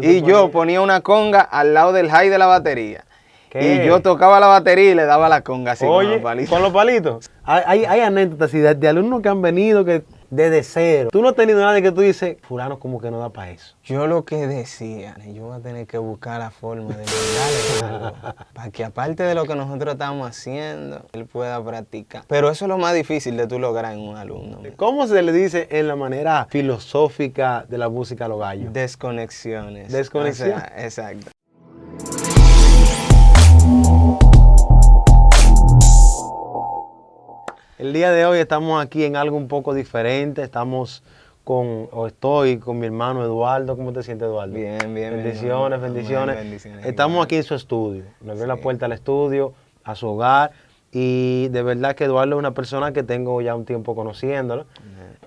Y yo ponía una conga al lado del hi de la batería. ¿Qué? Y yo tocaba la batería y le daba la conga así Oye, con los palitos. con los palitos. Hay anécdotas así de alumnos que han venido que desde cero. Tú no has tenido nadie que tú dices, fulano como que no da para eso. Yo lo que decía, yo voy a tener que buscar la forma de mandarle algo para que aparte de lo que nosotros estamos haciendo, él pueda practicar. Pero eso es lo más difícil de tú lograr en un alumno. ¿Cómo se le dice en la manera filosófica de la música a los gallos? Desconexiones. Desconexión. O sea, exacto. El día de hoy estamos aquí en algo un poco diferente. Estoy con mi hermano Eduardo. ¿Cómo te sientes, Eduardo? Bien, bien. Bendiciones, bendiciones. Bendiciones. Estamos Igual. aquí en su estudio. Nos abrió la Sí. puerta al estudio, a su hogar. Y de verdad que Eduardo es una persona que tengo ya un tiempo conociéndolo.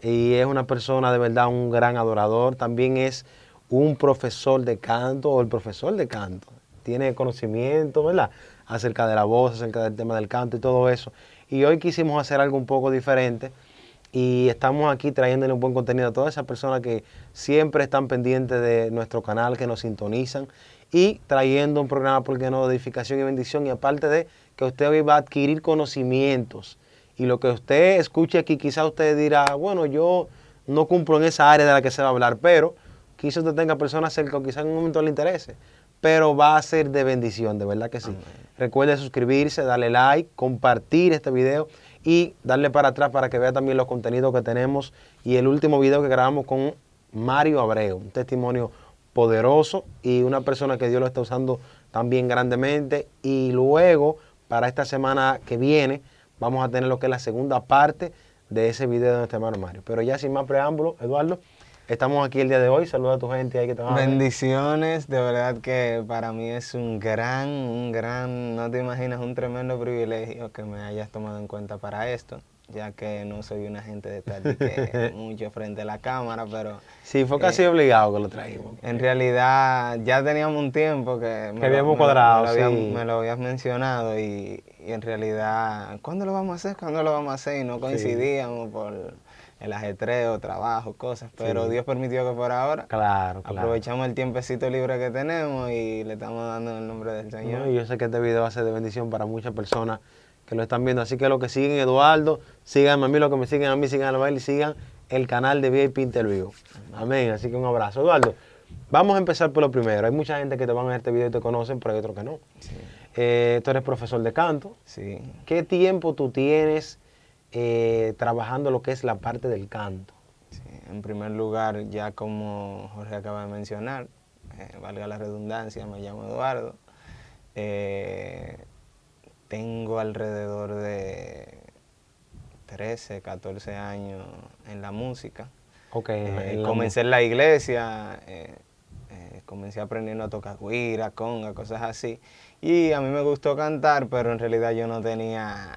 Y es una persona de verdad, un gran adorador. También es un profesor de canto o el profesor de canto. Tiene conocimiento, ¿verdad? Acerca de la voz, acerca del tema del canto y todo eso. Y hoy quisimos hacer algo un poco diferente y estamos aquí trayéndole un buen contenido a todas esas personas que siempre están pendientes de nuestro canal, que nos sintonizan y trayendo un programa, ¿por qué no?, de edificación y bendición. Y aparte de que usted hoy va a adquirir conocimientos y lo que usted escuche aquí, quizás usted dirá, bueno, yo no cumplo en esa área de la que se va a hablar, pero quizás usted tenga personas cerca o quizás en un momento le interese. Pero va a ser de bendición, de verdad que sí. Amén. Recuerde suscribirse, darle like, compartir este video y darle para atrás para que vea también los contenidos que tenemos y el último video que grabamos con Mario Abreu, un testimonio poderoso y una persona que Dios lo está usando también grandemente. Y luego, para esta semana que viene, vamos a tener lo que es la segunda parte de ese video de nuestro hermano Mario. Pero ya sin más preámbulo, Eduardo, estamos aquí el día de hoy. Saluda a tu gente ahí que te va a ver. Bendiciones, de verdad que para mí es un gran, no te imaginas, un tremendo privilegio que me hayas tomado en cuenta para esto, ya que no soy una gente de estar de que mucho frente a la cámara, pero... Sí, fue casi obligado que lo traímos. En realidad ya teníamos un tiempo que habíamos cuadrado, me lo habías mencionado y en realidad, ¿cuándo lo vamos a hacer? ¿Cuándo lo vamos a hacer? Y no coincidíamos por el ajetreo, trabajo, cosas, pero Dios permitió que por ahora Claro. aprovechamos el tiempecito libre que tenemos y le estamos dando en el nombre del Señor. No, y yo sé que este video va a ser de bendición para muchas personas que lo están viendo, así que los que siguen a Eduardo, síganme a mí, los que me siguen a mí, sigan a Baile y sigan el canal de VIP Interview. Amén, así que un abrazo. Eduardo, vamos a empezar por lo primero. Hay mucha gente que te van a ver este video y te conocen, pero hay otros que no. Sí. Tú eres profesor de canto. Sí. ¿Qué tiempo tú tienes trabajando lo que es la parte del canto? Sí. En primer lugar, ya como Jorge acaba de mencionar, valga la redundancia, me llamo Eduardo. Tengo alrededor de 13, 14 años en la música. Okay, comencé en la iglesia, comencé aprendiendo a tocar güira, conga, cosas así. Y a mí me gustó cantar, pero en realidad yo no tenía,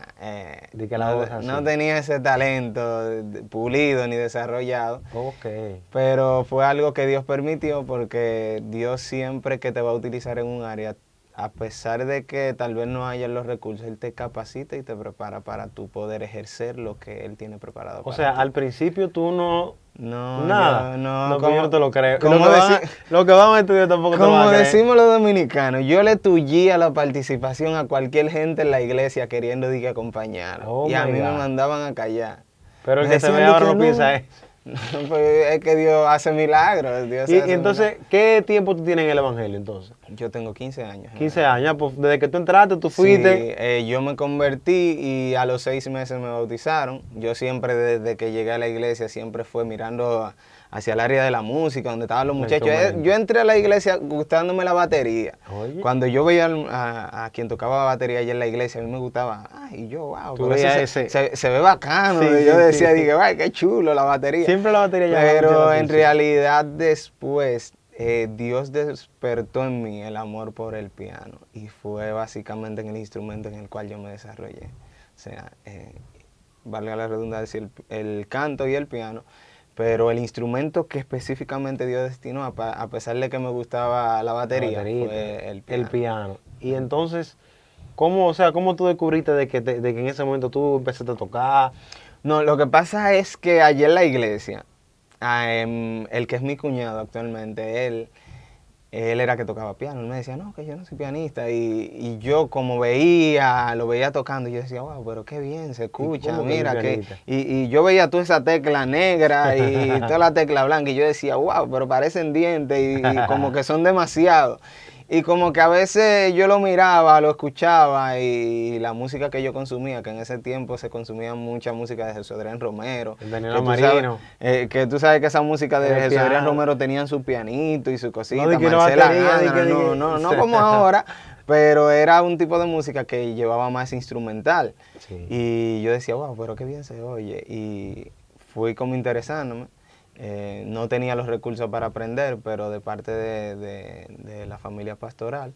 no tenía ese talento pulido ni desarrollado. Okay. Pero fue algo que Dios permitió, porque Dios siempre que te va a utilizar en un área, a pesar de que tal vez no haya los recursos, Él te capacita y te prepara para tú poder ejercer lo que Él tiene preparado para ti. O sea, al principio tú no... No, nada. No, yo no te lo creo. Lo que van a estudiar tampoco te lo van a creer. Como decimos los dominicanos, yo le tullía la participación a cualquier gente en la iglesia queriendo acompañar. Oh y a my mí God. me mandaban a callar. Pero el Me que se decían ve de ahora que no piensa eso. Pues es que Dios hace milagros. Y entonces, ¿qué tiempo tú tienes en el evangelio entonces? Yo tengo 15 años. 15 años, pues desde que tú entraste, tú fuiste. Sí, yo me convertí y a los 6 meses me bautizaron. Yo siempre, desde que llegué a la iglesia, siempre fue mirando hacia el área de la música, donde estaban los muchachos. Yo entré a la iglesia gustándome la batería. Oye. Cuando yo veía a quien tocaba batería allá en la iglesia, a mí me gustaba. Y yo, wow, Tú veías se ve bacano. Sí, yo sí, decía, sí. dije, ay, qué chulo la batería. Siempre la batería ya. Pero en realidad después, Dios despertó en mí el amor por el piano. Y fue básicamente en el instrumento en el cual yo me desarrollé. O sea, valga la redundancia, el canto y el piano. Pero el instrumento que específicamente Dios destinó, a pesar de que me gustaba la batería, fue el piano. El piano. Y entonces, ¿cómo tú descubriste de que en ese momento tú empezaste a tocar? No, lo que pasa es que allí en la iglesia, el que es mi cuñado actualmente, él él era que tocaba piano. Él me decía, no, que yo no soy pianista. Y yo como lo veía tocando, y yo decía, wow, pero qué bien se escucha, cómo que mira, soy que... pianista? Y yo veía toda esa tecla negra y toda la tecla blanca, y yo decía, wow, pero parecen dientes y como que son demasiado. Y como que a veces yo lo miraba, lo escuchaba y la música que yo consumía, que en ese tiempo se consumía mucha música de Jesús Adrián Romero, El Daniel que tú sabes, Marino. que tú sabes que esa música de El Jesús Adrián piano. Romero tenían su pianito y su No cosita, di que una Marcela batería, Gándara, no como ahora, pero era un tipo de música que llevaba más instrumental. Sí. Y yo decía, wow, pero qué bien se oye. Y fui como interesándome. No tenía los recursos para aprender, pero de parte de la familia pastoral,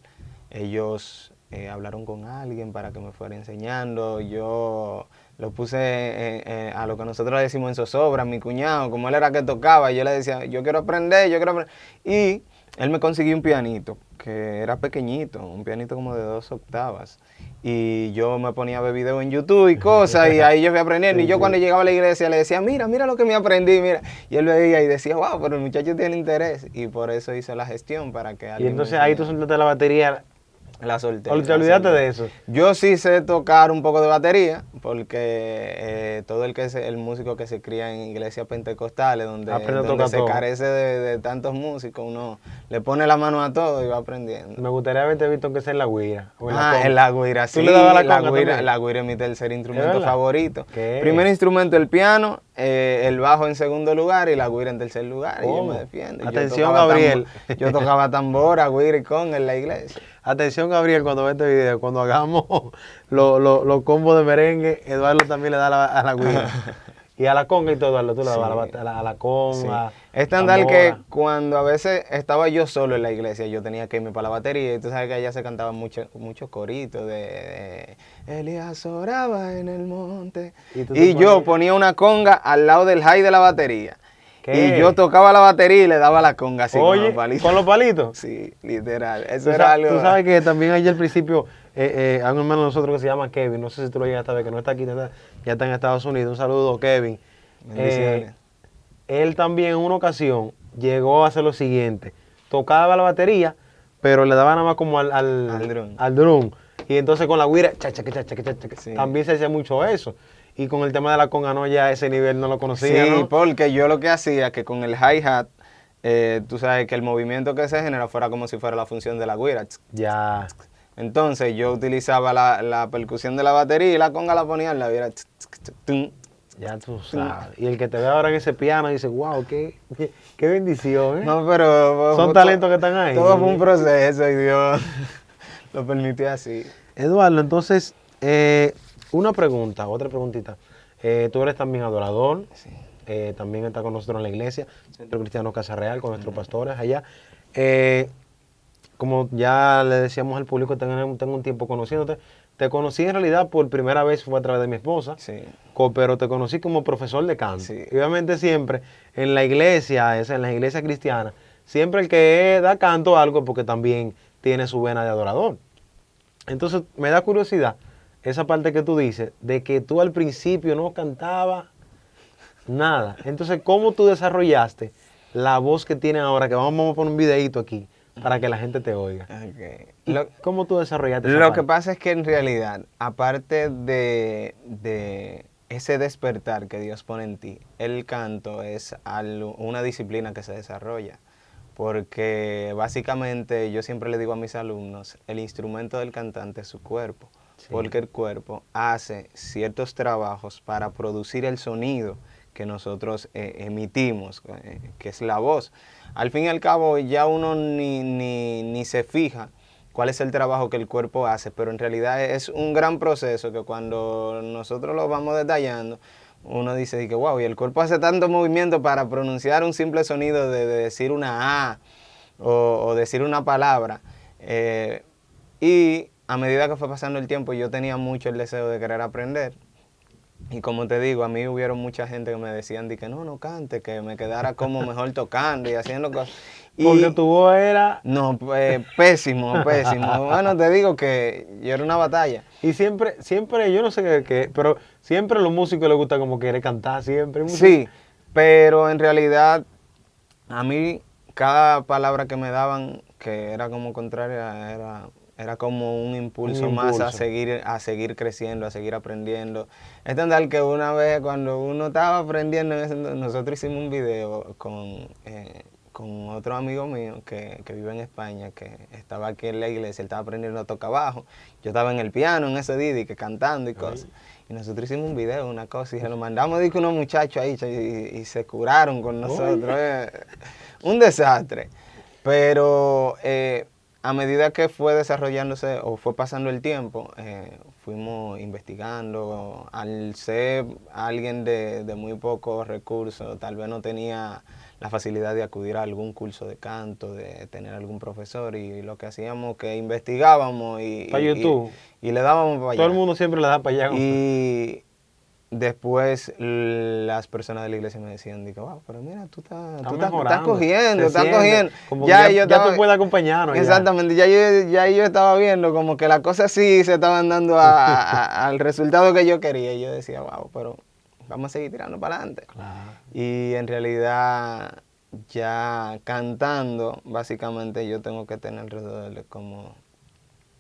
ellos hablaron con alguien para que me fuera enseñando. Yo lo puse a lo que nosotros le decimos en zozobra, mi cuñado, como él era que tocaba, yo le decía, yo quiero aprender, yo quiero aprender. Y él me consiguió un pianito, que era pequeñito, un pianito como de 2 octavas. Y yo me ponía a ver videos en YouTube y cosas, y ahí yo fui aprendiendo. Sí, Y yo cuando sí. llegaba a la iglesia le decía, mira, mira lo que me aprendí, mira. Y él veía y decía, wow, pero el muchacho tiene interés. Y por eso hice la gestión para que Y alguien me entonces ahí tú enseñara. soltaste la batería. La solté, Te la olvidaste solté. de eso. Yo sí sé tocar un poco de batería, porque todo el músico que se cría en iglesias pentecostales, Aprende a donde tocar se todo. carece de tantos músicos, uno le pone la mano a todo y va aprendiendo. Me gustaría haberte visto que sea en la guira o en la Ah, conga. en la guira, ¿Tú sí, le dabas la conga también? la guira es mi tercer instrumento verdad? favorito. ¿Qué? Primer instrumento el piano, el bajo en segundo lugar y la guira en tercer lugar. Y yo ¿Cómo? me defiendo. Atención, Gabriel. Yo tocaba tambora, guira y conga en la iglesia. Atención, Gabriel, cuando ve este video, cuando hagamos los combos de merengue, Eduardo también le da a la guira. Y a la conga y todo, Eduardo, tú le dabas Sí. a la Sí. conga, Es tan tal que tambora. cuando a veces estaba yo solo en la iglesia, yo tenía que irme para la batería y tú sabes que allá se cantaban muchos coritos de Elías oraba en el monte. Y tú te Y yo ponías- ponía una conga al lado del high de la batería. ¿Qué? Y yo tocaba la batería y le daba la conga así con Oye, los palitos. con los palitos. Sí, literal. Eso Tú, era algo. tú sabes que también allá al principio hay un hermano de nosotros que se llama Kevin, no sé si tú lo llegaste a ver, que no está aquí, ya está en Estados Unidos. Un saludo, Kevin. Bendiciones. Él también en una ocasión llegó a hacer lo siguiente. Tocaba la batería, pero le daba nada más como Al drum. al drum. Y entonces con la guira, chacha, Sí. también se hacía mucho eso. Y con el tema de la conga, no, ya ese nivel no lo conocía, Sí, ¿no? porque yo lo que hacía que con el hi-hat, tú sabes que el movimiento que se genera fuera como si fuera la función de la guira. Ya. Entonces yo utilizaba la percusión de la batería y la conga la ponía en la guira. Ya tú sabes. Y el que te ve ahora en ese piano dice, wow, qué bendición, ¿eh? No, pero... Son talentos que están ahí. Todo fue un proceso y Dios lo permitió así. Eduardo, entonces, una pregunta, otra preguntita. Tú eres también adorador, Sí. también está con nosotros en la iglesia, Centro Cristiano Casa Real, con nuestros pastores allá. Como ya le decíamos al público, tengo un tiempo conociéndote. Te conocí en realidad por primera vez, fue a través de mi esposa, Sí. pero te conocí como profesor de canto. Sí. Y obviamente siempre en la iglesia, en las iglesias cristianas, siempre el que da canto algo es porque también tiene su vena de adorador. Entonces me da curiosidad esa parte que tú dices, de que tú al principio no cantabas nada. Entonces, ¿cómo tú desarrollaste la voz que tienes ahora? Que vamos a poner un videíto aquí para que la gente te oiga. Okay. ¿Y ¿Cómo tú desarrollaste esa Lo parte? que pasa es que en realidad, aparte de ese despertar que Dios pone en ti, el canto es una disciplina que se desarrolla. Porque básicamente yo siempre le digo a mis alumnos, el instrumento del cantante es su cuerpo. Sí. Porque el cuerpo hace ciertos trabajos para producir el sonido que nosotros emitimos, que es la voz. Al fin y al cabo ya uno ni se fija cuál es el trabajo que el cuerpo hace, pero en realidad es un gran proceso que cuando nosotros lo vamos detallando, uno dice que wow, y el cuerpo hace tanto movimiento para pronunciar un simple sonido de decir una A o decir una palabra. Y a medida que fue pasando el tiempo, yo tenía mucho el deseo de querer aprender. Y como te digo, a mí hubieron mucha gente que me decían que no cante, que me quedara como mejor tocando y haciendo cosas. Porque tu voz era... No, pésimo, pésimo. Bueno, te digo que yo era una batalla. Y siempre, yo no sé qué, pero siempre a los músicos les gusta como querer cantar, siempre. Sí, pero en realidad a mí cada palabra que me daban que era como contraria, era como un impulso Un más impulso. a seguir creciendo, a seguir aprendiendo. Es tan tal que una vez cuando uno estaba aprendiendo, nosotros hicimos un video con otro amigo mío que vive en España, que estaba aquí en la iglesia, él estaba aprendiendo a tocar bajo. Yo estaba en el piano en ese día, que cantando y cosas. Y nosotros hicimos un video, una cosa, y se lo mandamos a unos muchachos ahí y se curaron con nosotros. Un desastre. Pero a medida que fue desarrollándose o fue pasando el tiempo, fuimos investigando. Al ser alguien de muy pocos recursos, tal vez no tenía la facilidad de acudir a algún curso de canto, de tener algún profesor, y lo que hacíamos que investigábamos Para YouTube. y le dábamos para Todo el allá. mundo siempre le da para allá. Y después las personas de la iglesia me decían, digo, wow, pero mira, tú estás mejorando. cogiendo, Se estás siente cogiendo. como que ya tú puedes acompañarnos. Exactamente, ya yo estaba viendo como que las cosas sí se estaban dando al resultado que yo quería. Y yo decía, wow, pero vamos a seguir tirando para adelante. Claro. Y en realidad, ya cantando, básicamente yo tengo que tener alrededor de como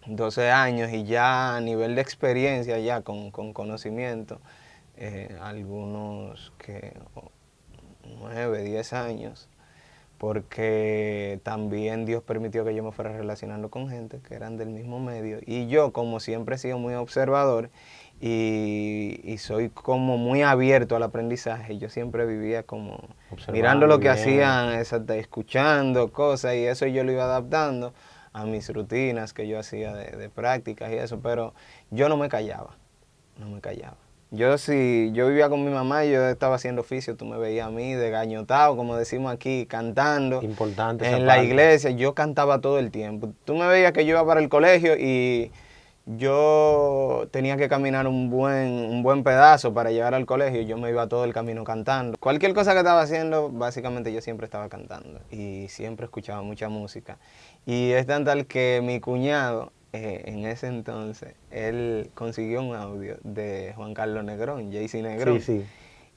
12 años, y ya a nivel de experiencia, ya con conocimiento, algunos que 9, 10 años, porque también Dios permitió que yo me fuera relacionando con gente que eran del mismo medio, y yo, como siempre he sido muy observador y soy como muy abierto al aprendizaje, yo siempre vivía como mirando lo que hacían, escuchando cosas, y eso yo lo iba adaptando a mis rutinas que yo hacía de prácticas y eso, pero yo no me callaba. Yo vivía con mi mamá y yo estaba haciendo oficio, tú me veías a mí de gañotado, como decimos aquí, cantando. Importante esa En la parte. iglesia, yo cantaba todo el tiempo. Tú me veías que yo iba para el colegio y yo tenía que caminar un buen pedazo para llegar al colegio, y yo me iba todo el camino cantando. Cualquier cosa que estaba haciendo, básicamente yo siempre estaba cantando y siempre escuchaba mucha música. Y es tan tal que mi cuñado, en ese entonces, él consiguió un audio de Juan Carlos Negrón, JC Negrón. Sí, sí.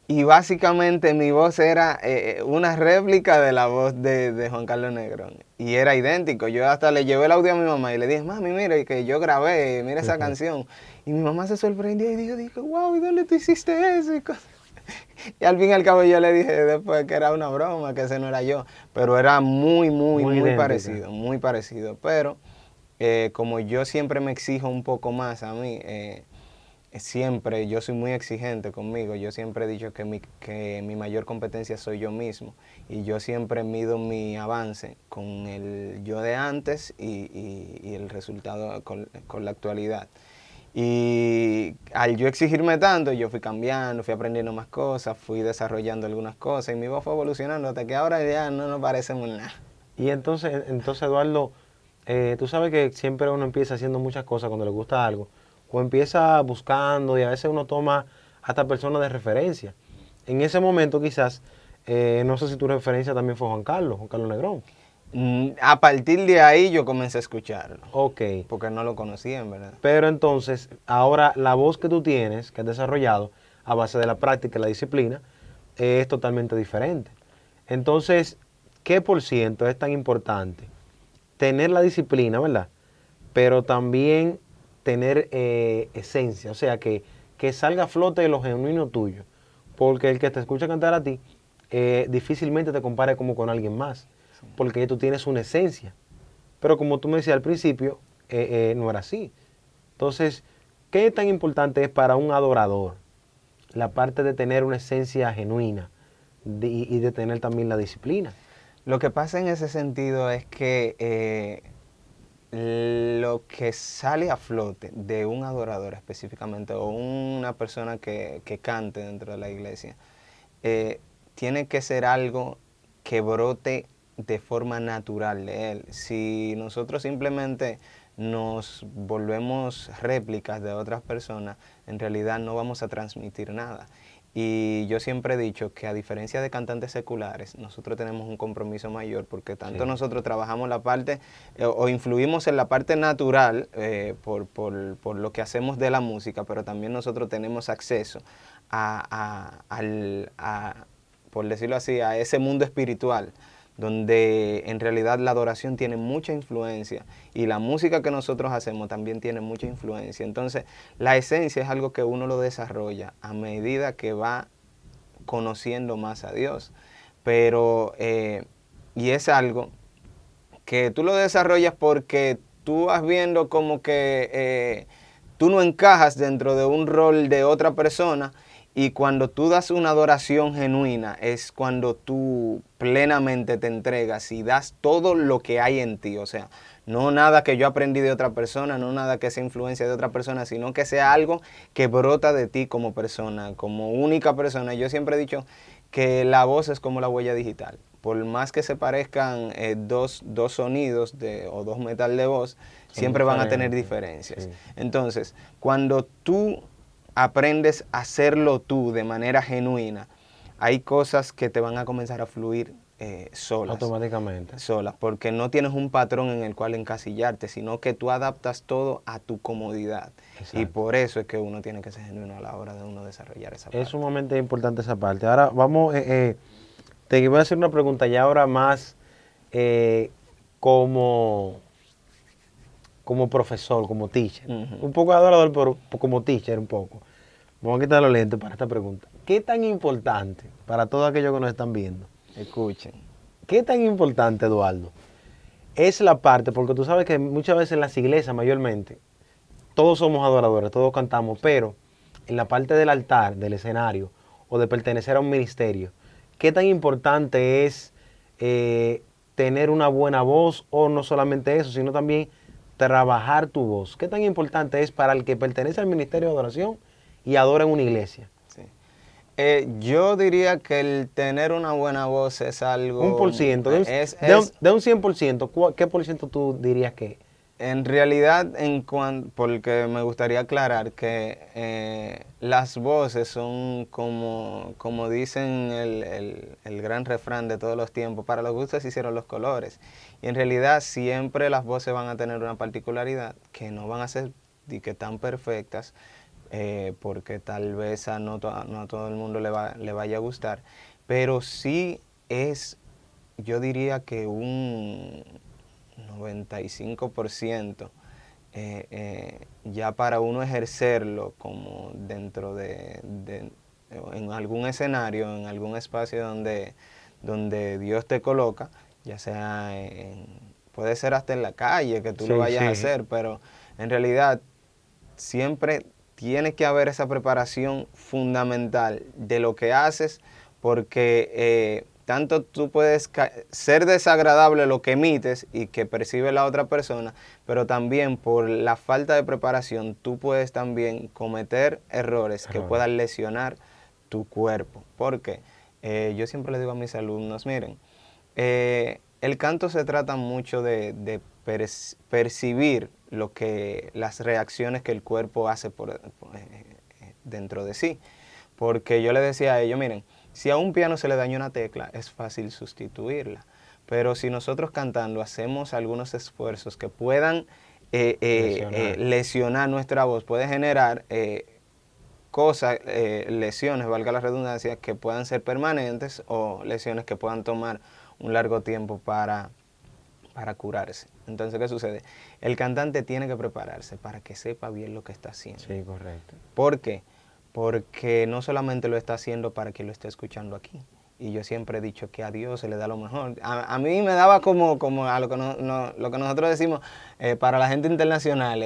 Y básicamente mi voz era una réplica de la voz de Juan Carlos Negrón. Y era idéntico. Yo hasta le llevé el audio a mi mamá y le dije, mami, mira, que yo grabé, mira esa canción. Y mi mamá se sorprendió y dijo, wow, ¿y dónde tú hiciste eso? Y al fin y al cabo yo le dije después que era una broma, que ese no era yo. Pero era muy idéntica. parecido, muy parecido. Pero como yo siempre me exijo un poco más a mí, siempre yo soy muy exigente conmigo. Yo siempre he dicho que mi mayor competencia soy yo mismo, y yo siempre mido mi avance con el yo de antes y el resultado con la actualidad. Y al yo exigirme tanto, yo fui cambiando, fui aprendiendo más cosas, fui desarrollando algunas cosas, y mi voz fue evolucionando hasta que ahora ya no nos parecemos nada. Y entonces Eduardo, tú sabes que siempre uno empieza haciendo muchas cosas cuando le gusta algo, o empieza buscando, y a veces uno toma hasta personas de referencia. En ese momento quizás, no sé si tu referencia también fue Juan Carlos Negrón. A partir de ahí yo comencé a escucharlo, Ok. porque no lo conocía, en verdad. Pero entonces, ahora la voz que tú tienes, que has desarrollado a base de la práctica y la disciplina, es totalmente diferente. Entonces, ¿qué por ciento es tan importante? Tener la disciplina, ¿verdad? Pero también tener esencia, o sea, que salga a flote de lo genuino tuyo. Porque el que te escucha cantar a ti, difícilmente te compare como con alguien más, porque tú tienes una esencia. Pero como tú me decías al principio, no era así. Entonces, ¿qué tan importante es para un adorador la parte de tener una esencia genuina y de tener también la disciplina? Lo que pasa en ese sentido es que lo que sale a flote de un adorador específicamente, o una persona que cante dentro de la iglesia, tiene que ser algo que brote de forma natural de él. Si nosotros simplemente nos volvemos réplicas de otras personas, en realidad no vamos a transmitir nada. Y yo siempre he dicho que, a diferencia de cantantes seculares, nosotros tenemos un compromiso mayor, porque tanto nosotros trabajamos la parte o influimos en la parte natural por lo que hacemos de la música, pero también nosotros tenemos acceso por decirlo así, a ese mundo espiritual donde en realidad la adoración tiene mucha influencia y la música que nosotros hacemos también tiene mucha influencia. Entonces, la esencia es algo que uno lo desarrolla a medida que va conociendo más a Dios. Pero, y es algo que tú lo desarrollas porque tú vas viendo como que tú no encajas dentro de un rol de otra persona, y cuando tú das una adoración genuina es cuando tú plenamente te entregas y das todo lo que hay en ti. O sea, no nada que yo aprendí de otra persona, no nada que sea influencia de otra persona, sino que sea algo que brota de ti como persona, como única persona. Yo siempre he dicho que la voz es como la huella digital. Por más que se parezcan dos sonidos o dos metal de voz, siempre van a tener diferencias. Sí. Entonces, cuando tú aprendes a hacerlo tú de manera genuina, hay cosas que te van a comenzar a fluir solas. Automáticamente. Solas, porque no tienes un patrón en el cual encasillarte, sino que tú adaptas todo a tu comodidad. Exacto. Y por eso es que uno tiene que ser genuino a la hora de uno desarrollar esa parte. Es sumamente importante esa parte. Ahora vamos, te voy a hacer una pregunta ya ahora más como profesor, como teacher. Un poco adorador, pero como teacher un poco. Vamos a quitar los lentes para esta pregunta. ¿Qué tan importante, para todos aquellos que nos están viendo, Escuchen. qué tan importante, Eduardo, es la parte, porque tú sabes que muchas veces en las iglesias mayormente, todos somos adoradores, todos cantamos, pero en la parte del altar, del escenario, o de pertenecer a un ministerio, ¿qué tan importante es tener una buena voz, o no solamente eso, sino también trabajar tu voz? ¿Qué tan importante es para el que pertenece al ministerio de adoración y adora en una iglesia? Sí. Yo diría que el tener una buena voz es algo... Un por ciento, de un 100%, ¿qué por ciento tú dirías que? En realidad, porque me gustaría aclarar que las voces son como dicen el gran refrán de todos los tiempos: para los gustos se hicieron los colores. Y en realidad siempre las voces van a tener una particularidad, que no van a ser que tan perfectas, porque tal vez no a todo el mundo le vaya a gustar, pero sí es, yo diría que un 95% ya para uno ejercerlo como dentro en algún escenario, en algún espacio donde Dios te coloca, ya sea puede ser hasta en la calle que tú lo vayas a hacer, pero en realidad siempre tiene que haber esa preparación fundamental de lo que haces, porque tanto tú puedes ser desagradable lo que emites y que percibe la otra persona, pero también por la falta de preparación tú puedes también cometer errores que puedan lesionar tu cuerpo. Porque yo siempre le digo a mis alumnos, miren, el canto se trata mucho de percibir las reacciones que el cuerpo hace dentro de sí. Porque yo le decía a ellos, miren, si a un piano se le daña una tecla, es fácil sustituirla. Pero si nosotros cantando hacemos algunos esfuerzos que puedan lesionar nuestra voz, puede generar lesiones, valga la redundancia, que puedan ser permanentes, o lesiones que puedan tomar un largo tiempo para curarse. Entonces, ¿qué sucede? El cantante tiene que prepararse para que sepa bien lo que está haciendo. Sí, correcto. ¿Por qué? Porque no solamente lo está haciendo para que lo esté escuchando aquí. Y yo siempre he dicho que a Dios se le da lo mejor. A mí me daba como a lo que nosotros decimos, para la gente internacional,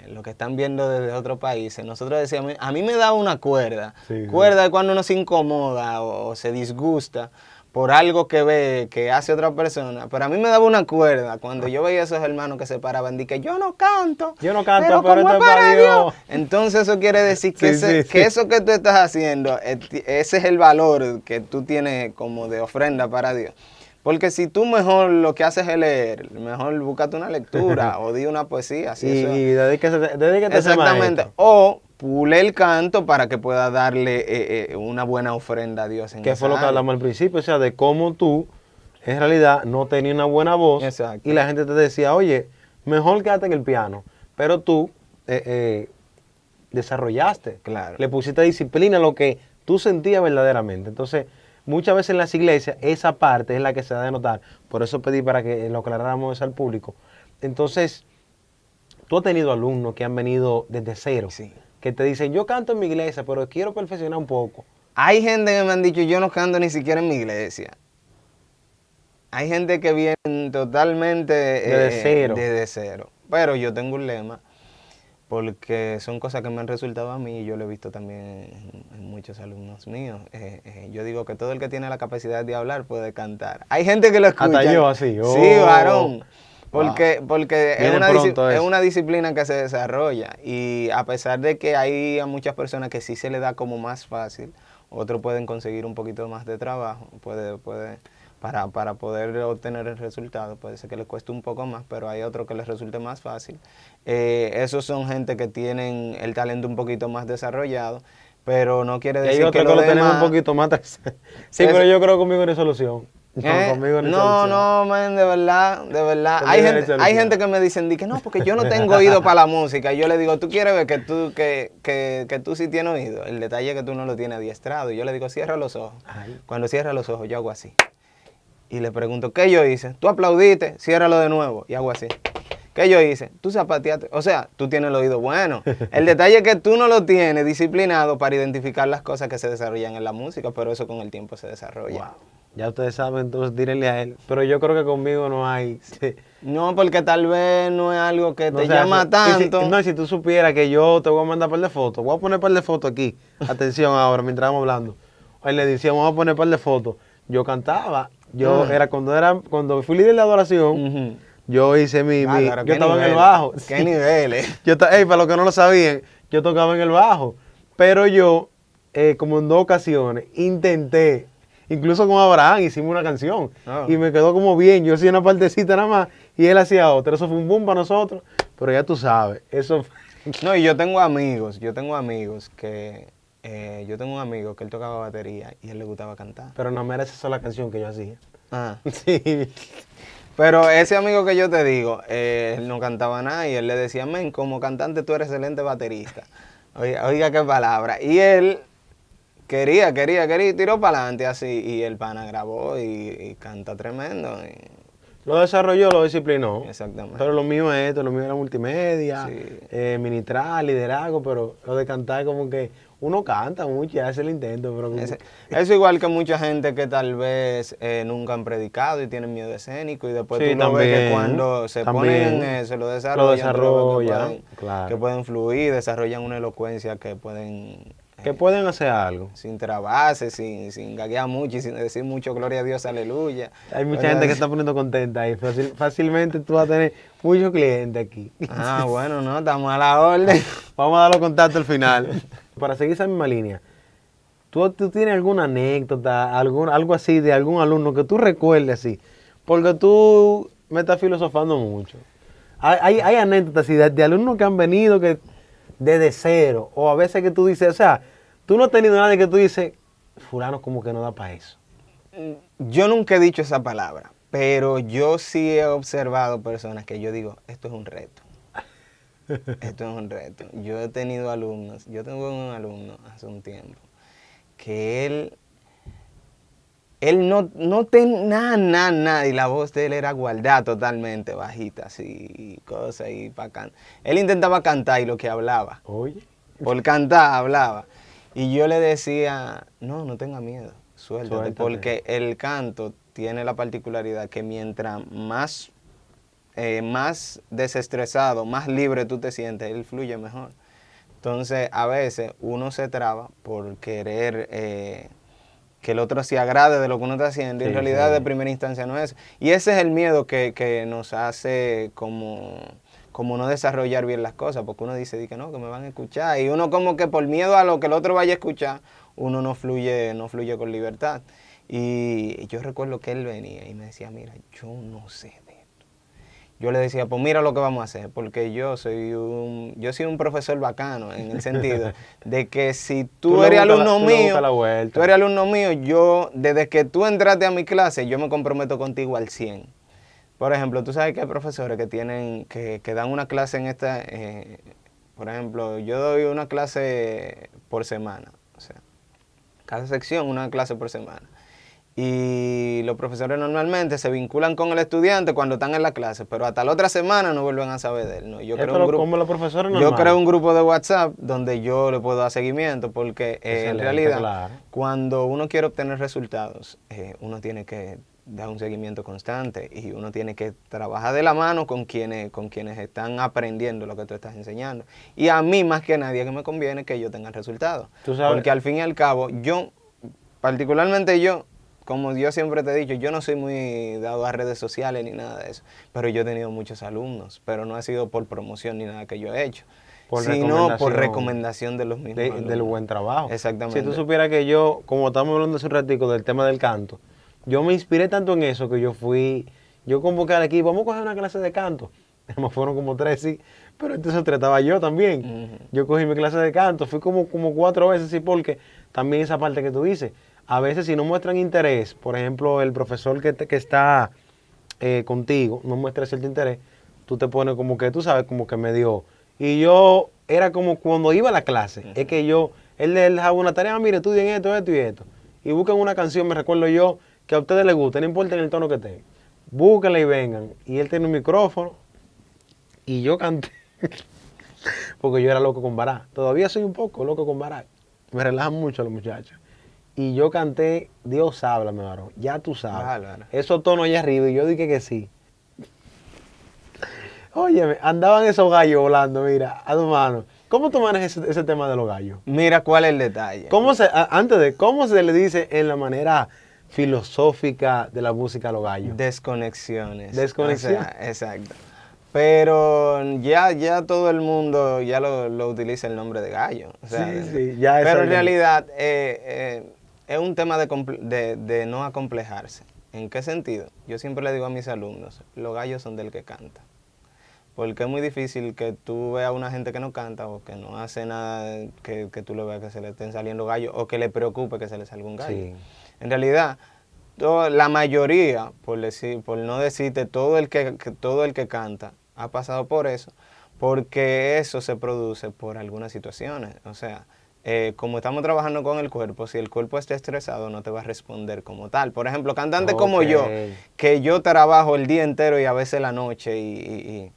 lo que están viendo desde otros países, nosotros decíamos, a mí me da una cuerda. Sí, cuerda de cuando uno se incomoda o se disgusta por algo que ve, que hace otra persona. Pero a mí me daba una cuerda cuando yo veía a esos hermanos que se paraban y que yo no canto, pero como esto es es para Dios. Dios. Entonces eso quiere decir que, que eso que tú estás haciendo, ese es el valor que tú tienes como de ofrenda para Dios. Porque si tú mejor lo que haces es leer, mejor búscate una lectura o di una poesía. Así Y dedícate exactamente. O pule el canto para que pueda darle una buena ofrenda a Dios. Que fue lo que hablamos al principio, o sea, de cómo tú en realidad no tenías una buena voz. Exacto. Y la gente te decía, oye, mejor quédate en el piano. Pero tú desarrollaste, Claro. le pusiste disciplina a lo que tú sentías verdaderamente. Entonces, muchas veces en las iglesias esa parte es la que se da de notar. Por eso pedí para que lo aclaráramos eso al público. Entonces, tú has tenido alumnos que han venido desde cero, Sí. que te dicen, yo canto en mi iglesia, pero quiero perfeccionar un poco. Hay gente que me han dicho, yo no canto ni siquiera en mi iglesia. Hay gente que viene totalmente Desde cero. desde cero. Pero yo tengo un lema, porque son cosas que me han resultado a mí y yo lo he visto también en muchos alumnos míos. Yo digo que todo el que tiene la capacidad de hablar puede cantar. Hay gente que lo escucha. Hasta yo así. Sí, Oh. varón. Wow. Porque Viene pronto es eso. una disciplina que se desarrolla y a pesar de que hay a muchas personas que sí se le da como más fácil, otros pueden conseguir un poquito más de trabajo, para poder obtener el resultado, puede ser que les cueste un poco más, pero hay otros que les resulte más fácil. Esos son gente que tienen el talento un poquito más desarrollado, pero no quiere Y hay decir otros que que lo lo tenemos un demás... poquito más atrás. Sí, pero yo creo que conmigo no hay solución. No, conmigo no hay No, solución. no, man, de verdad, de verdad. Conmigo no hay Hay solución. gente que me dicen, di que no, porque yo no tengo oído para la música. Y yo le digo, ¿tú quieres ver que tú sí tienes oído? El detalle es que tú no lo tienes adiestrado. Y yo le digo, cierra los ojos. Ay. Cuando cierra los ojos, yo hago así. Y le pregunto, ¿qué yo hice? Tú aplaudiste, ciérralo de nuevo. Y hago así. ¿Qué yo hice? Tú zapateaste. O sea, tú tienes el oído bueno. El detalle es que tú no lo tienes disciplinado para identificar las cosas que se desarrollan en la música, pero eso con el tiempo se desarrolla. Wow. Ya ustedes saben, entonces tírenle a él. Pero yo creo que conmigo no hay. Sí. No, porque tal vez no es algo que No te se llama hace. tanto. No, y si tú supieras que yo te voy a mandar un par de fotos, voy a poner un par de fotos aquí. Atención ahora, mientras vamos hablando. En la edición vamos a poner un par de fotos. Yo cantaba. Cuando fui líder de adoración, Ujú. yo hice Bárbaro, yo ¿qué estaba en el niveles? bajo. ¿Qué Sí. niveles? Para los que no lo sabían, yo tocaba en el bajo. Pero yo, como en 2 ocasiones, intenté, incluso con Abraham, hicimos una canción. Oh. Y me quedó como bien. Yo hacía una partecita nada más y él hacía otra. Eso fue un boom para nosotros. Pero ya tú sabes, eso fue. No, y yo tengo amigos que... yo tengo un amigo que él tocaba batería y a él le gustaba cantar. Pero no me era esa sola canción que yo hacía. Ah. Sí. Pero ese amigo que yo te digo, él no cantaba nada y él le decía, men, como cantante tú eres excelente baterista. Oiga qué palabra. Y él quería, y tiró para adelante así. Y el pana grabó y canta tremendo. Lo desarrolló, lo disciplinó. Exactamente. Pero lo mío es esto, lo mío era multimedia, Sí. ministrar, liderazgo, pero lo de cantar como que uno canta mucho y hace el intento, pero como Eso igual que mucha gente que tal vez nunca han predicado y tienen miedo escénico y después Sí, tú lo ves que también, cuando se también. ponen en eso, lo desarrollan, tú lo ves desarrollan, claro. que pueden fluir, desarrollan una elocuencia que pueden, que pueden hacer algo. sin trabarse, sin gaguear mucho y sin decir mucho gloria a Dios, aleluya. Hay mucha Cosas gente que así. está poniendo contenta ahí. Fácilmente tú vas a tener muchos clientes aquí. Ah, bueno, no, estamos a la orden. Vamos a dar los contactos al final. Para seguir esa misma línea, ¿tú tienes alguna anécdota, algo así de algún alumno que tú recuerdes así? Porque tú me estás filosofando mucho. Hay anécdotas así de alumnos que han venido que desde cero, o a veces que tú dices, o sea, tú no has tenido nadie que tú dices, fulano como que no da para eso. Yo nunca he dicho esa palabra, pero yo sí he observado personas que yo digo, esto es un reto. Esto es un reto. Yo tengo un alumno hace un tiempo, que él no tenía nada, y la voz de él era guardada totalmente, bajita, así, y cosas, y para cantar. Él intentaba cantar y lo que hablaba, Oye. por cantar hablaba. Y yo le decía, no tenga miedo, suéltate, porque el canto tiene la particularidad que mientras más desestresado, más libre tú te sientes, él fluye mejor. Entonces, a veces uno se traba por querer que el otro se agrade de lo que uno está haciendo, y en realidad de primera instancia no es. Y ese es el miedo que nos hace como no desarrollar bien las cosas, porque uno dice que no, que me van a escuchar, y uno como que por miedo a lo que el otro vaya a escuchar, uno no fluye con libertad. Y yo recuerdo que él venía y me decía, mira, yo no sé. Yo le decía, pues mira lo que vamos a hacer, porque yo soy un profesor bacano, en el sentido de que si tú eres alumno mío, yo, desde que tú entraste a mi clase, yo me comprometo contigo al 100. Por ejemplo, tú sabes que hay profesores que dan una clase en esta, por ejemplo, yo doy una clase por semana, o sea, cada sección una clase por semana. Y los profesores normalmente se vinculan con el estudiante cuando están en la clase, pero hasta la otra semana no vuelven a saber de él. ¿No? Yo creo como los profesores yo normales. creo un grupo de WhatsApp donde yo le puedo dar seguimiento, porque en Excelente, realidad, claro. cuando uno quiere obtener resultados, uno tiene que dar un seguimiento constante y uno tiene que trabajar de la mano con quienes están aprendiendo lo que tú estás enseñando. Y a mí, más que nadie, que me conviene que ellos tengan resultados. Tú sabes. Porque al fin y al cabo, particularmente yo, como yo siempre te he dicho, yo no soy muy dado a redes sociales ni nada de eso, pero yo he tenido muchos alumnos, pero no ha sido por promoción ni nada que yo he hecho, sino por recomendación de los mismos alumnos. Del buen trabajo. Exactamente. Si tú supieras que yo, como estamos hablando hace un ratico del tema del canto, yo me inspiré tanto en eso que yo convoqué al equipo, vamos a coger una clase de canto. Me fueron como 3, sí, pero entonces trataba yo también. Yo cogí mi clase de canto, fui como 4 veces, sí, porque también esa parte que tú dices, a veces si no muestran interés, por ejemplo, el profesor que está contigo no muestra cierto interés, tú te pones como que, tú sabes, como que me dio. Y yo, era como cuando iba a la clase, es que él le dejaba una tarea, mire, estudien esto, esto y esto. Y busquen una canción, me recuerdo yo, que a ustedes les guste, no importa en el tono que esté. Búsquenla y vengan. Y él tiene un micrófono y yo canté. Porque yo era loco con Bará. Todavía soy un poco loco con Bará. Me relajan mucho los muchachos. Y yo canté, Dios háblame, varón. Ya tú sabes. Bárbaro. Esos tonos allá arriba. Y yo dije que sí. Óyeme, andaban esos gallos volando, mira, a tu mano. ¿Cómo tú manejas ese tema de los gallos? Mira cuál es el detalle. ¿Cómo se le dice en la manera filosófica de la música a los gallos? Desconexiones. Desconexión. O sea, exacto. Pero ya todo el mundo ya lo utiliza el nombre de gallo. O sea, sí, ya es. pero en realidad es un tema de no acomplejarse. ¿En qué sentido? Yo siempre le digo a mis alumnos, los gallos son del que canta. Porque es muy difícil que tú veas a una gente que no canta o que no hace nada, que tú le veas que se le estén saliendo gallos o que le preocupe que se le salga un gallo. Sí. En realidad, la mayoría, por no decirte todo el que canta, ha pasado por eso, porque eso se produce por algunas situaciones. O sea, como estamos trabajando con el cuerpo, si el cuerpo está estresado no te va a responder como tal. Por ejemplo, cantantes como yo, que yo trabajo el día entero y a veces la noche y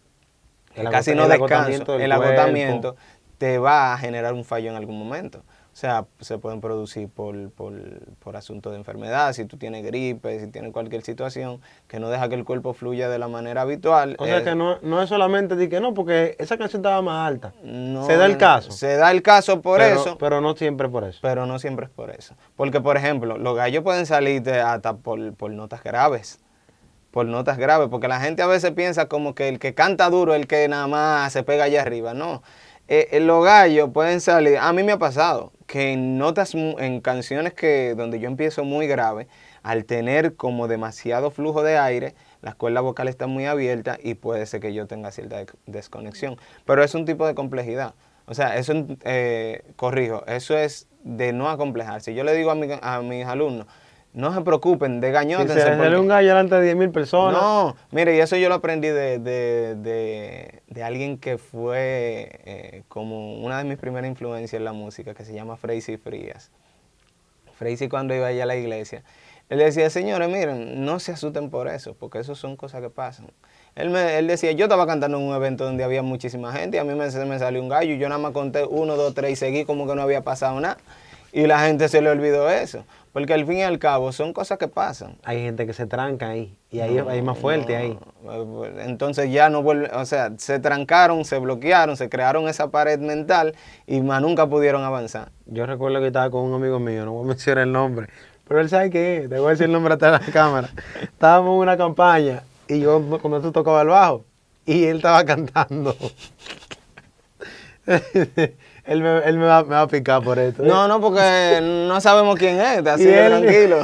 casi no descanso, el agotamiento te va a generar un fallo en algún momento. O sea, se pueden producir por asuntos de enfermedad, si tú tienes gripe, si tienes cualquier situación que no deja que el cuerpo fluya de la manera habitual. O sea que no es solamente de que no, porque esa canción estaba más alta. No, se da el caso. Se da el caso por eso. Pero no siempre por eso. Pero no siempre es por eso. Porque, por ejemplo, los gallos pueden salir hasta por notas graves. Por notas graves, porque la gente a veces piensa como que el que canta duro es el que nada más se pega allá arriba. No. Los gallos pueden salir, a mí me ha pasado, que en canciones donde yo empiezo muy grave, al tener como demasiado flujo de aire, las cuerdas vocales están muy abiertas y puede ser que yo tenga cierta desconexión. Pero es un tipo de complejidad. O sea, eso, corrijo, eso es de no acomplejarse. Yo le digo a mis alumnos, no se preocupen, desgañótense. Si se les sale un gallo delante de 10,000 personas. No, mire, y eso yo lo aprendí de alguien que fue como una de mis primeras influencias en la música, que se llama Freisy Frías. Freisy, cuando iba allá a la iglesia, él decía, señores, miren, no se asusten por eso, porque eso son cosas que pasan. Él decía, yo estaba cantando en un evento donde había muchísima gente y a mí me salió un gallo y yo nada más conté 1, 2, 3 y seguí como que no había pasado nada. Y la gente se le olvidó eso. Porque al fin y al cabo son cosas que pasan. Hay gente que se tranca ahí. Y ahí hay más fuerte ahí. Entonces ya no vuelve, o sea, se trancaron, se bloquearon, se crearon esa pared mental y más nunca pudieron avanzar. Yo recuerdo que estaba con un amigo mío, no voy a mencionar el nombre, pero él sabe qué es, te voy a decir el nombre hasta la cámara. Estábamos en una campaña y yo cuando tú tocaba el bajo y él estaba cantando. Él me va a picar por esto. No, porque no sabemos quién es, así de tranquilo.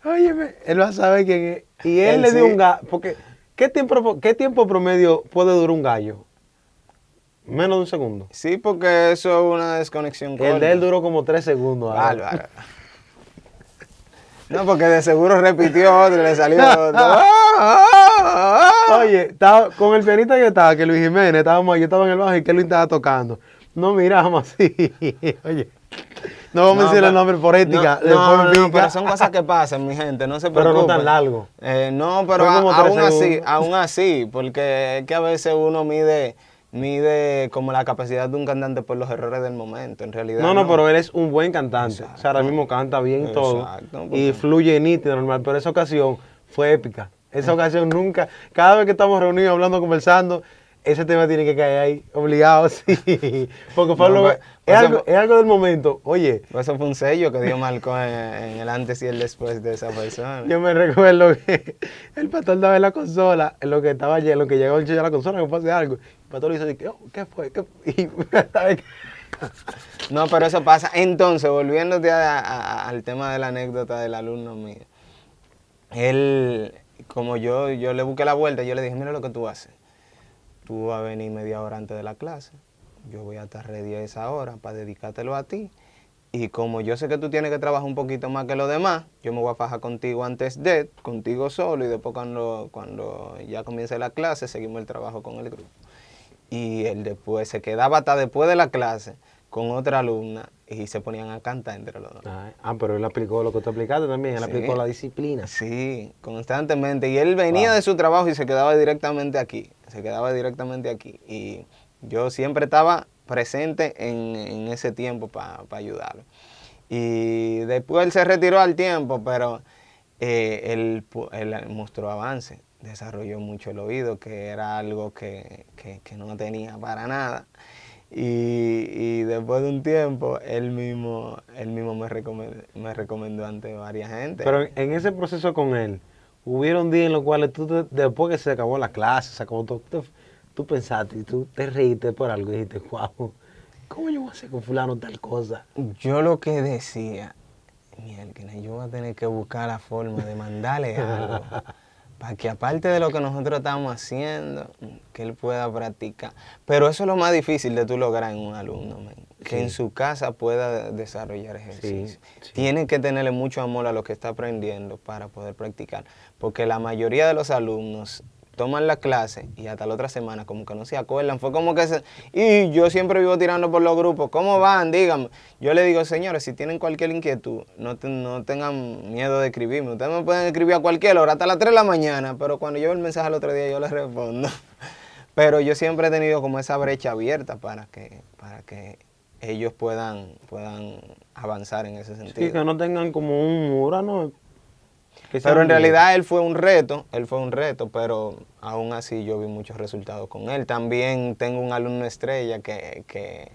Óyeme, él va a saber quién es. Y él le dio un gallo, porque ¿qué tiempo promedio puede durar un gallo? Menos de un segundo. Sí, porque eso es una desconexión corta. El de él duró como 3 segundos. Bárbaro. No, porque de seguro repitió otro y le salió otro. Oye, con el pianista que estaba, que Luis Jiménez, yo estaba en el bajo y que Luis estaba tocando. No miramos así. Oye, No vamos a decir el nombre por ética. No, pero son cosas que pasan, mi gente, no se preocupen. Pero no tan largo. No, pero aún así, porque es que a veces uno mide como la capacidad de un cantante por los errores del momento, en realidad No, pero él es un buen cantante. Exacto. O sea, ahora mismo canta bien todo. Exacto, Y porque- fluye nítido, normal. Pero esa ocasión fue épica. Esa ocasión nunca, cada vez que estamos reunidos hablando, conversando, ese tema tiene que caer ahí, obligado, sí. Porque fue No, algo, pues, es algo del momento. Oye, Pues eso fue un sello que Dios marcó en el antes y el después de esa persona. yo me recuerdo que el pastor estaba en la consola, en lo que estaba en lo que llegó el chico a la consola, que pase algo. El pastor le dice, oh, ¿qué fue? Y, ¿sabes qué? No, pero eso pasa. Entonces, volviéndote al tema de la anécdota del alumno mío. Él, como yo le busqué la vuelta, yo le dije, mira lo que tú haces. Tú vas a venir media hora antes de la clase. Yo voy a estar ready a esa hora para dedicártelo a ti. Y como yo sé que tú tienes que trabajar un poquito más que los demás, yo me voy a fajar contigo contigo solo, y después cuando ya comience la clase, seguimos el trabajo con el grupo. Y él después se quedaba hasta después de la clase con otra alumna y se ponían a cantar entre los dos. Pero él aplicó lo que tú aplicaste también, él Sí. aplicó la disciplina. Sí, constantemente. Y él venía de su trabajo y se quedaba directamente aquí. Y yo siempre estaba presente en ese tiempo para ayudarlo. Y después él se retiró al tiempo, pero él mostró avance, desarrolló mucho el oído, que era algo que no tenía para nada. Y después de un tiempo, él mismo me recomendó ante varias gente. Pero en ese proceso con él, hubieron días en los cuales después que se acabó la clase, se acabó todo, tú pensaste y tú te reíste por algo y dijiste, wow, ¿cómo yo voy a hacer con fulano tal cosa? Yo lo que decía, mierda, yo voy a tener que buscar la forma de mandarle algo para que aparte de lo que nosotros estamos haciendo, que él pueda practicar. Pero eso es lo más difícil de tú lograr en un alumno, que en su casa pueda desarrollar ejercicio. Sí. Tiene que tenerle mucho amor a lo que está aprendiendo para poder practicar, porque la mayoría de los alumnos toman la clase y hasta la otra semana como que no se acuerdan. Fue como que y yo siempre vivo tirando por los grupos. ¿Cómo van? Díganme. Yo le digo, señores, si tienen cualquier inquietud, no tengan miedo de escribirme. Ustedes me pueden escribir a cualquier hora, hasta las 3 de la mañana, pero cuando yo veo el mensaje al otro día yo les respondo. Pero yo siempre he tenido como esa brecha abierta para que ellos puedan avanzar en ese sentido. Sí, que no tengan como un muro, ¿no? Pero en realidad él fue un reto, pero aún así yo vi muchos resultados con él. También tengo un alumno estrella que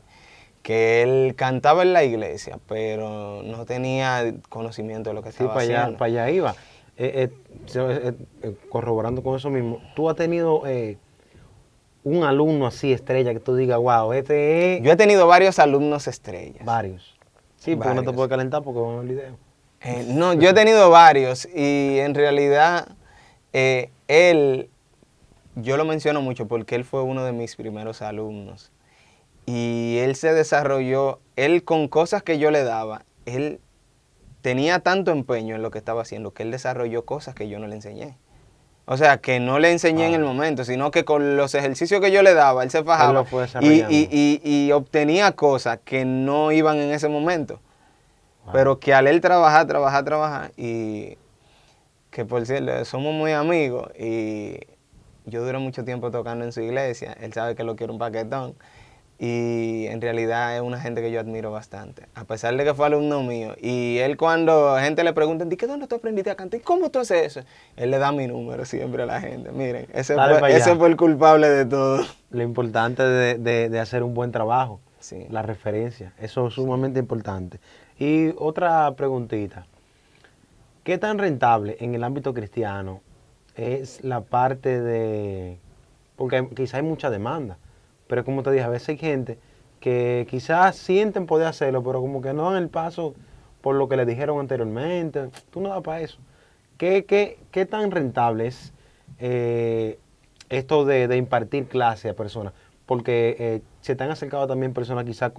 él cantaba en la iglesia, pero no tenía conocimiento de lo que estaba haciendo. Para allá iba. Corroborando con eso mismo, ¿tú has tenido un alumno así estrella que tú digas, wow, este es... Yo he tenido varios alumnos estrellas. Varios. Sí, porque no te Varios. puedes calentar porque van a ver el video. No, yo he tenido varios y en realidad yo lo menciono mucho porque él fue uno de mis primeros alumnos y él se desarrolló, él con cosas que yo le daba, él tenía tanto empeño en lo que estaba haciendo que él desarrolló cosas que yo no le enseñé. O sea, que no le enseñé en el momento, sino que con los ejercicios que yo le daba, él se fajaba Él lo fue desarrollando. y obtenía cosas que no iban en ese momento. Pero que al él trabajar, y que por cierto, somos muy amigos y yo duré mucho tiempo tocando en su iglesia, él sabe que lo quiero un paquetón y en realidad es una gente que yo admiro bastante, a pesar de que fue alumno mío. Y él cuando gente le pregunta, ¿de qué dónde tú aprendiste a cantar? ¿Y cómo tú haces eso? Él le da mi número siempre a la gente. Miren, ese fue el culpable de todo. Lo importante de hacer un buen trabajo, Sí. la referencia, eso es sumamente importante. Y otra preguntita, ¿qué tan rentable en el ámbito cristiano es la parte de, porque quizás hay mucha demanda, pero como te dije, a veces hay gente que quizás sienten poder hacerlo, pero como que no dan el paso por lo que les dijeron anteriormente, tú no das para eso. ¿Qué tan rentable es esto de impartir clase a personas? Porque se te han acercado también personas quizás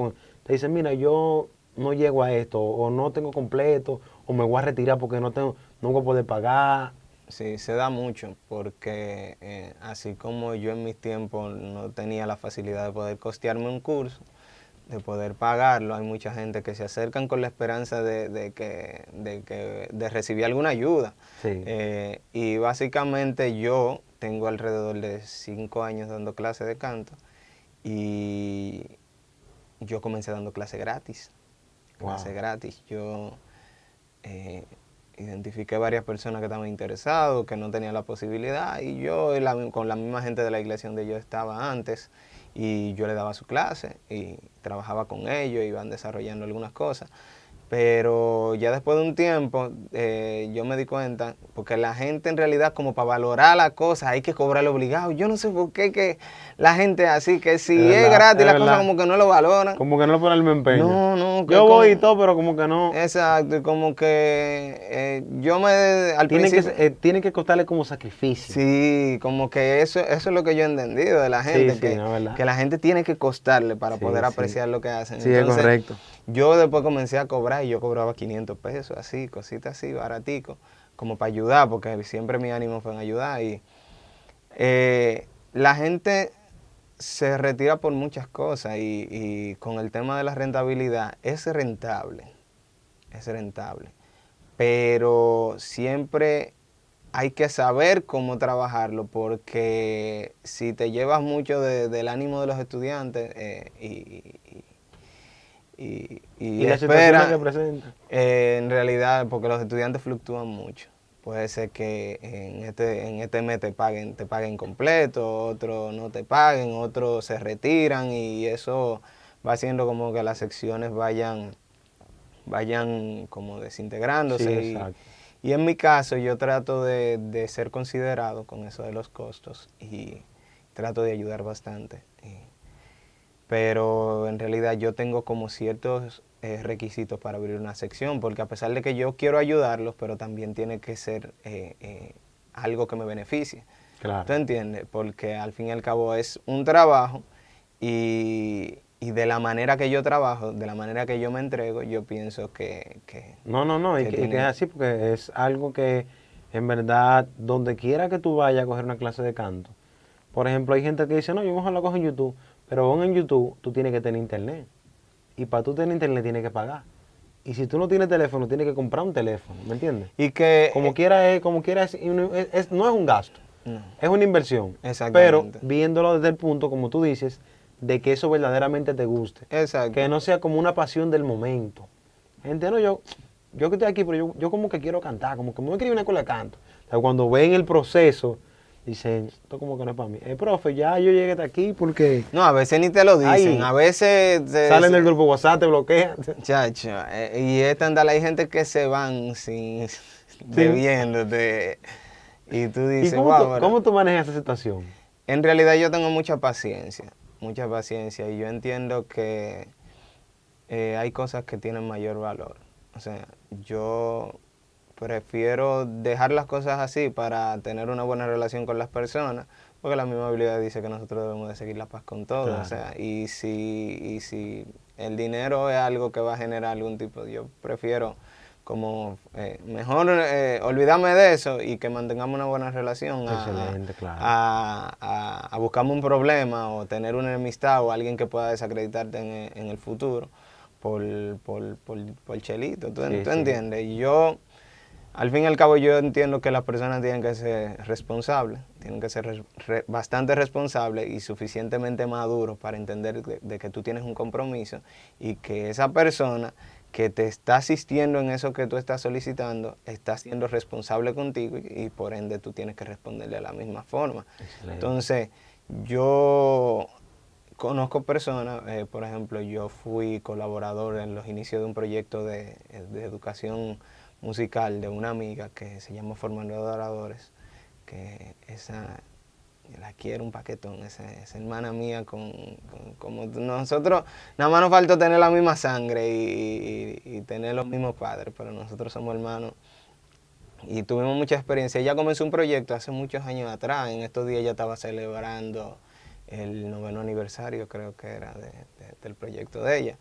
te dicen, mira, yo no llego a esto, o no tengo completo, o me voy a retirar porque no voy a poder pagar. Sí, se da mucho porque así como yo en mis tiempos no tenía la facilidad de poder costearme un curso, poder pagarlo, hay mucha gente que se acercan con la esperanza de recibir alguna ayuda. Sí. Y básicamente yo tengo alrededor de 5 años dando clases de canto y yo comencé dando clases gratis. Clases gratis. Yo identifiqué varias personas que estaban interesados, que no tenían la posibilidad, y yo con la misma gente de la iglesia donde yo estaba antes, y yo le daba su clase y trabajaba con ellos, iban desarrollando algunas cosas. Pero ya después de un tiempo yo me di cuenta, porque la gente en realidad como para valorar las cosas hay que cobrarlo obligado. Yo no sé por qué que la gente así, que si es gratis las cosas como que no lo valoran. Como que no le ponen el empeño. No, no. Yo voy y todo, pero como que no. Exacto, y como que al principio... Tiene que costarle como sacrificio. Sí, como que eso es lo que yo he entendido de la gente, que la gente tiene que costarle para poder apreciar lo que hacen. Sí, entonces, es correcto. Yo después comencé a cobrar y yo cobraba 500 pesos, así, cositas así, baratico, como para ayudar, porque siempre mi ánimo fue en ayudar. Y la gente se retira por muchas cosas y con el tema de la rentabilidad es rentable, pero siempre hay que saber cómo trabajarlo, porque si te llevas mucho del ánimo de los estudiantes y la situación que presenta. En realidad, porque los estudiantes fluctúan mucho. Puede ser que en este mes te paguen completo, otro no te paguen, otros se retiran, y eso va haciendo como que las secciones vayan como desintegrándose. Sí, exacto. Y en mi caso yo trato de ser considerado con eso de los costos y trato de ayudar bastante. Pero en realidad yo tengo como ciertos requisitos para abrir una sección, porque a pesar de que yo quiero ayudarlos, pero también tiene que ser algo que me beneficie. Claro. ¿Tú entiendes? Porque al fin y al cabo es un trabajo y de la manera que yo trabajo, de la manera que yo me entrego, yo pienso que No, y que es así, porque es algo que en verdad, donde quiera que tú vayas a coger una clase de canto, por ejemplo, hay gente que dice, no, yo mejor la cojo en YouTube, pero aún en YouTube tú tienes que tener internet, y para tú tener internet tienes que pagar. Y si tú no tienes teléfono, tienes que comprar un teléfono, ¿me entiendes? Y que como quiera no es un gasto, no, es una inversión. Pero viéndolo desde el punto, como tú dices, de que eso verdaderamente te guste. Exacto. Que no sea como una pasión del momento. Gente, no, yo que estoy aquí, pero yo como que quiero cantar, como que me voy a escribir una escuela de canto. O sea, cuando ven el proceso, dicen, esto como que no es para mí. Profe, ya yo llegué hasta aquí porque... No, a veces ni te lo dicen, Ay, a veces... salen del grupo WhatsApp, te bloquean. Chacho, y hay gente que se van sin debiéndote, y tú dices, ¿Y wow. cómo tú manejas esa situación? En realidad yo tengo mucha paciencia, y yo entiendo que hay cosas que tienen mayor valor. O sea, yo prefiero dejar las cosas así para tener una buena relación con las personas, porque la misma Biblia dice que nosotros debemos de seguir la paz con todos. Claro. O sea, y si el dinero es algo que va a generar algún tipo, yo prefiero como mejor olvidarme de eso y que mantengamos una buena relación. Excelente, claro. A buscarme un problema o tener una enemistad o alguien que pueda desacreditarte en el futuro por chelito. ¿Tú entiendes? Y yo, al fin y al cabo, yo entiendo que las personas tienen que ser responsables, tienen que ser bastante responsables y suficientemente maduros para entender de que tú tienes un compromiso y que esa persona que te está asistiendo en eso que tú estás solicitando está siendo responsable contigo y por ende tú tienes que responderle de la misma forma. Excelente. Entonces, yo conozco personas, por ejemplo, yo fui colaborador en los inicios de un proyecto de educación musical de una amiga que se llama Formando Adoradores, que esa la quiero un paquetón, esa hermana mía, como nosotros, nada más nos falta tener la misma sangre y tener los mismos padres, pero nosotros somos hermanos y tuvimos mucha experiencia. Ella comenzó un proyecto hace muchos años atrás, en estos días ella estaba celebrando el 9º aniversario, creo que era, del proyecto de ella.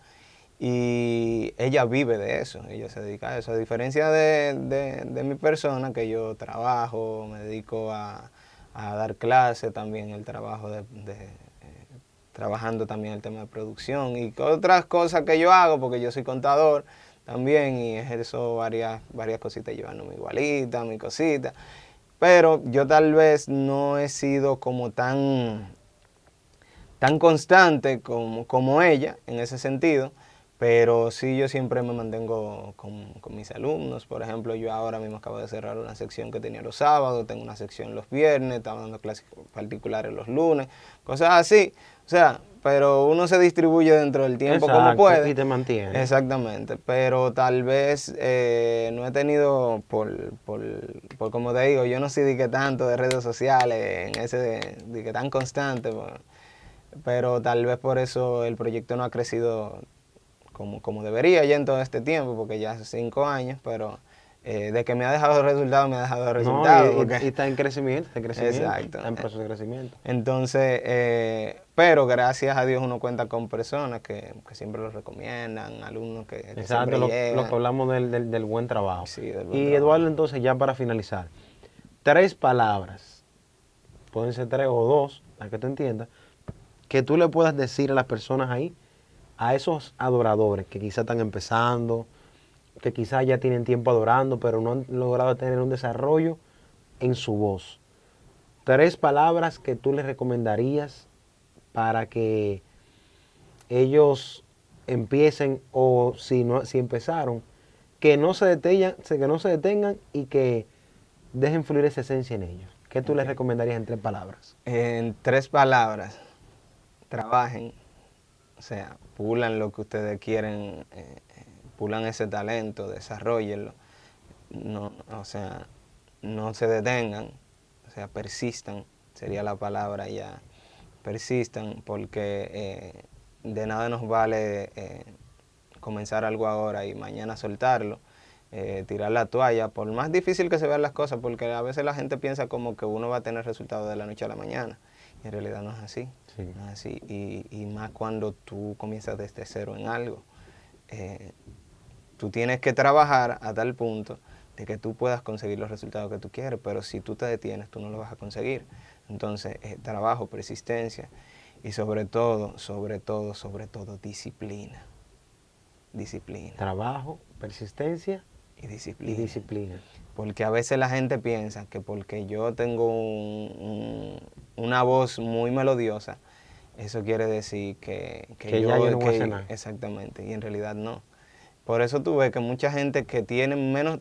Y ella vive de eso, ella se dedica a eso. A diferencia de mi persona, que yo trabajo, me dedico a dar clases, también el trabajo trabajando también el tema de producción y otras cosas que yo hago, porque yo soy contador también y ejerzo varias cositas llevándome igualita, mi cosita. Pero yo tal vez no he sido como tan constante como ella en ese sentido, pero sí yo siempre me mantengo con mis alumnos. Por ejemplo, yo ahora mismo acabo de cerrar una sección que tenía los sábados, tengo una sección los viernes, estaba dando clases particulares los lunes, cosas así. O sea, pero uno se distribuye dentro del tiempo como puede. Y te mantiene. Exactamente, pero tal vez no he tenido, por como te digo, yo no soy de que tanto de redes sociales, en ese de que tan constante, pero tal vez por eso el proyecto no ha crecido como debería ya en todo este tiempo, porque ya hace 5 años, pero de que me ha dejado resultados, me ha dejado resultados. Y está en crecimiento, Exacto. Está en proceso de crecimiento. Entonces, pero gracias a Dios uno cuenta con personas que siempre lo recomiendan, alumnos que Exacto, siempre lo llegan. que hablamos del buen trabajo. Sí, del buen Y trabajo. Eduardo, entonces, ya para finalizar, 3 palabras, pueden ser 3 o 2, las que tú entiendas, que tú le puedas decir a las personas ahí, a esos adoradores que quizás están empezando, que quizás ya tienen tiempo adorando, pero no han logrado tener un desarrollo en su voz. 3 palabras que tú les recomendarías para que ellos empiecen, o si empezaron, que no se detengan y que dejen fluir esa esencia en ellos. ¿Qué tú les recomendarías en 3 palabras? En 3 palabras, trabajen, o sea, pulan lo que ustedes quieren, pulan ese talento, desarrollenlo, no, o sea, no se detengan, o sea, persistan, sería la palabra ya, persistan, porque de nada nos vale comenzar algo ahora y mañana soltarlo, tirar la toalla, por más difícil que se vean las cosas, porque a veces la gente piensa como que uno va a tener resultados de la noche a la mañana, y en realidad no es así. Sí. No es así. Y más cuando tú comienzas desde cero en algo. Tú tienes que trabajar a tal punto de que tú puedas conseguir los resultados que tú quieres, pero si tú te detienes, tú no lo vas a conseguir. Entonces, trabajo, persistencia y sobre todo, disciplina. Disciplina. Trabajo, persistencia Y disciplina. y disciplina. Porque a veces la gente piensa que porque yo tengo una voz muy melodiosa, eso quiere decir que ya yo no voy a hacer nada. Exactamente, y en realidad no. Por eso tú ves que mucha gente que tiene menos...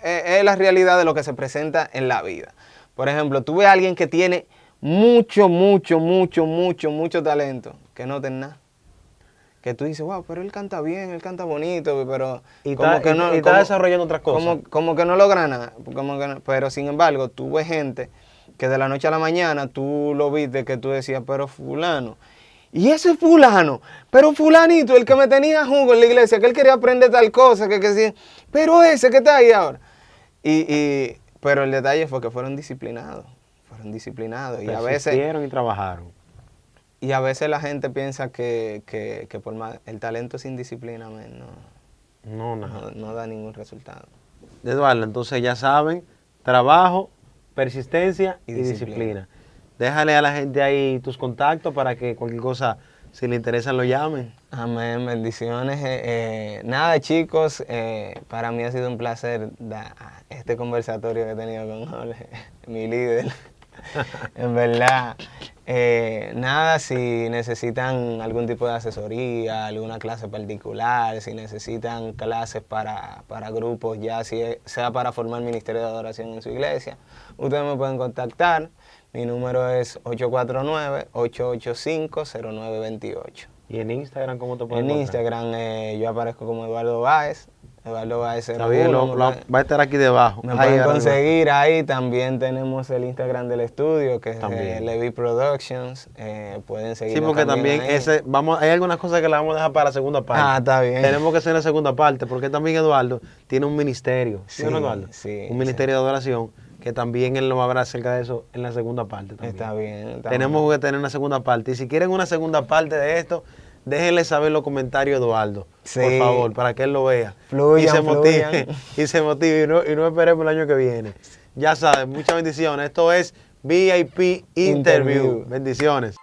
Es la realidad de lo que se presenta en la vida. Por ejemplo, tú ves a alguien que tiene mucho talento, que no tiene nada. Que tú dices, wow, pero él canta bien, él canta bonito, pero está desarrollando otras cosas. Como que no logra nada. Pero sin embargo, tú ves gente que de la noche a la mañana tú lo viste que tú decías, pero fulano. Y ese fulano, pero fulanito, el que me tenía jugo en la iglesia, que él quería aprender tal cosa, que pero ese que está ahí ahora. Pero el detalle fue que fueron disciplinados. Y a veces... Persistieron y trabajaron. Y a veces la gente piensa que por más el talento sin disciplina no da ningún resultado. Eduardo, entonces ya saben, trabajo, persistencia y disciplina. Déjale a la gente ahí tus contactos para que cualquier cosa, si le interesa, lo llamen. Amén, bendiciones. Nada, chicos, para mí ha sido un placer este conversatorio que he tenido con Jorge, mi líder. En verdad, nada, si necesitan algún tipo de asesoría, alguna clase particular, si necesitan clases para grupos, ya sea para formar ministerio de adoración en su iglesia, ustedes me pueden contactar. Mi número es 849-885-0928. ¿Y en Instagram cómo te pueden En encontrar? Instagram yo aparezco como Eduardo Báez. Eduardo Báez 01. Está bien, va a estar aquí debajo. Me pueden conseguir ahí. También tenemos el Instagram del estudio, que es Levi Productions. Pueden seguir. Sí, porque también hay algunas cosas que las vamos a dejar para la segunda parte. Ah, está bien. Tenemos que hacer la segunda parte, porque también Eduardo tiene un ministerio. ¿Sí o no, Eduardo? Sí. Un ministerio de adoración, que también él nos va a hablar acerca de eso en la segunda parte también. Está bien. Tenemos que tener una segunda parte. Y si quieren una segunda parte de esto, déjenle saber en los comentarios, Eduardo. Sí. Por favor, para que él lo vea. Fluyan, y se motive. Y no esperemos el año que viene. Ya saben, muchas bendiciones. Esto es VIP Interview. Bendiciones.